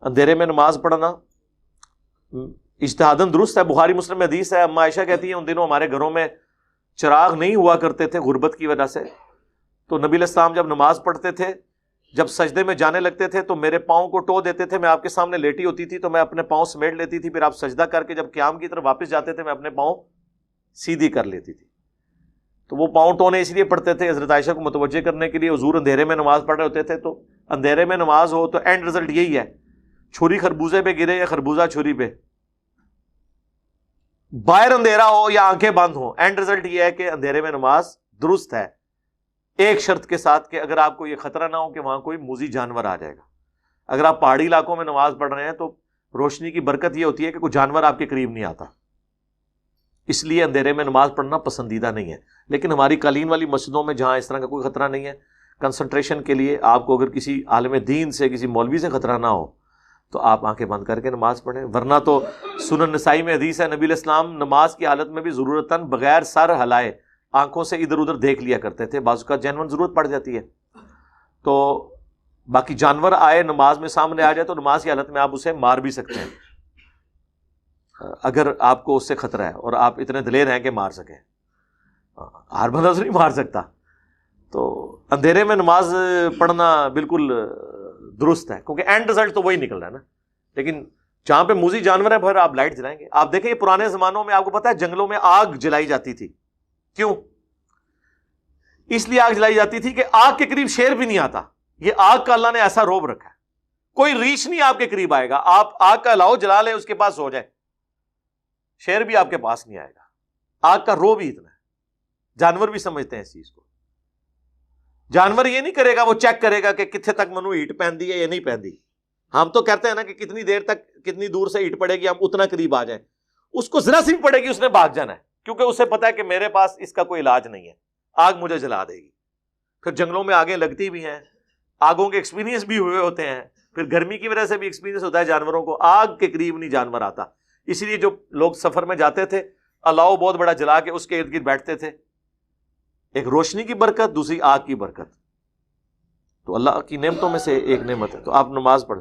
اندھیرے میں نماز پڑھنا اجتہاداً درست ہے. بخاری مسلم میں حدیث ہے, اما عائشہ کہتی ہیں ان دنوں ہمارے گھروں میں چراغ نہیں ہوا کرتے تھے غربت کی وجہ سے, تو نبی علیہ السلام جب نماز پڑھتے تھے, جب سجدے میں جانے لگتے تھے تو میرے پاؤں کو ٹو دیتے تھے, میں آپ کے سامنے لیٹی ہوتی تھی تو میں اپنے پاؤں سمیٹ لیتی تھی, پھر آپ سجدہ کر کے جب قیام کی طرف واپس جاتے تھے میں اپنے پاؤں سیدھی کر لیتی تھی. تو وہ پاؤں ٹونے اس لیے پڑھتے تھے حضرت عائشہ کو متوجہ کرنے کے لیے. حضور اندھیرے میں نماز پڑھ رہے ہوتے تھے, تو اندھیرے میں نماز ہو تو اینڈ رزلٹ یہی ہے, چھری خربوزے پہ گرے یا خربوزہ چھری پہ, باہر اندھیرا ہو یا آنکھیں بند ہو, اینڈ رزلٹ یہ ہے کہ اندھیرے میں نماز درست ہے, ایک شرط کے ساتھ کہ اگر آپ کو یہ خطرہ نہ ہو کہ وہاں کوئی موذی جانور آ جائے گا. اگر آپ پہاڑی علاقوں میں نماز پڑھ رہے ہیں تو روشنی کی برکت یہ ہوتی ہے کہ کوئی جانور آپ کے قریب نہیں آتا, اس لیے اندھیرے میں نماز پڑھنا پسندیدہ نہیں ہے. لیکن ہماری قالین والی مسجدوں میں جہاں اس طرح کا کوئی خطرہ نہیں ہے, کنسنٹریشن کے لیے آپ کو اگر کسی عالم دین سے کسی مولوی سے خطرہ نہ ہو تو آپ آنکھیں بند کر کے نماز پڑھیں. ورنہ تو سنن نسائی میں حدیث ہے, نبی علیہ السلام نماز کی حالت میں بھی ضرورتاً بغیر سر ہلائے آنکھوں سے ادھر ادھر دیکھ لیا کرتے تھے, بعض کا جینون ضرورت پڑ جاتی ہے. تو باقی جانور آئے نماز میں سامنے آ جائے تو نماز کی حالت میں آپ اسے مار بھی سکتے ہیں اگر آپ کو اس سے خطرہ ہے اور آپ اتنے دلیر ہیں کہ مار سکیں. ہر بندہ تو نہیں مار سکتا. تو اندھیرے میں نماز پڑھنا بالکل درست ہے, کیونکہ اینڈ رزلٹ تو وہی نکل رہا ہے نا. لیکن جہاں پہ موذی جانور ہیں پھر آپ لائٹ جلائیں گے. آپ دیکھیں یہ پرانے زمانوں میں آپ کو پتا ہے جنگلوں میں آگ جلائی جاتی تھی. کیوں؟ اس لیے آگ جلائی جاتی تھی کہ آگ کے قریب شیر بھی نہیں آتا. یہ آگ کا اللہ نے ایسا روب رکھا ہے, کوئی ریچھ نہیں آپ کے قریب آئے گا. آپ آگ کا لاؤ جلا لیں, اس کے پاس ہو جائے, شیر بھی آپ کے پاس نہیں آئے گا. آگ کا روب ہی اتنا ہے. جانور بھی سمجھتے ہیں اس چیز کو. جانور یہ نہیں کرے گا, وہ چیک کرے گا کہ کتنے تک منو ہیٹ پہن دی ہے یا نہیں پہن دی. ہم تو کہتے ہیں نا کہ کتنی دیر تک کتنی دور سے ہیٹ پڑے گی ہم اتنا قریب آ جائیں. اس کو ذرا سی بھی پڑے گی اس نے بھاگ جانا ہے, کیونکہ اسے پتا ہے کہ میرے پاس اس کا کوئی علاج نہیں ہے, آگ مجھے جلا دے گی. پھر جنگلوں میں آگیں لگتی بھی ہیں, آگوں کے ایکسپیرینس بھی ہوئے ہوتے ہیں. پھر گرمی کی وجہ سے بھی ایکسپیرینس ہوتا ہے جانوروں کو, آگ کے قریب نہیں جانور آتا. اسی لیے جو لوگ سفر میں جاتے تھے الاؤ بہت بڑا جلا کے اس کے ارد گرد بیٹھتے تھے, ایک روشنی کی برکت, دوسری آگ کی برکت. تو اللہ کی نعمتوں میں سے ایک نعمت ہے. تو آپ نماز پڑھ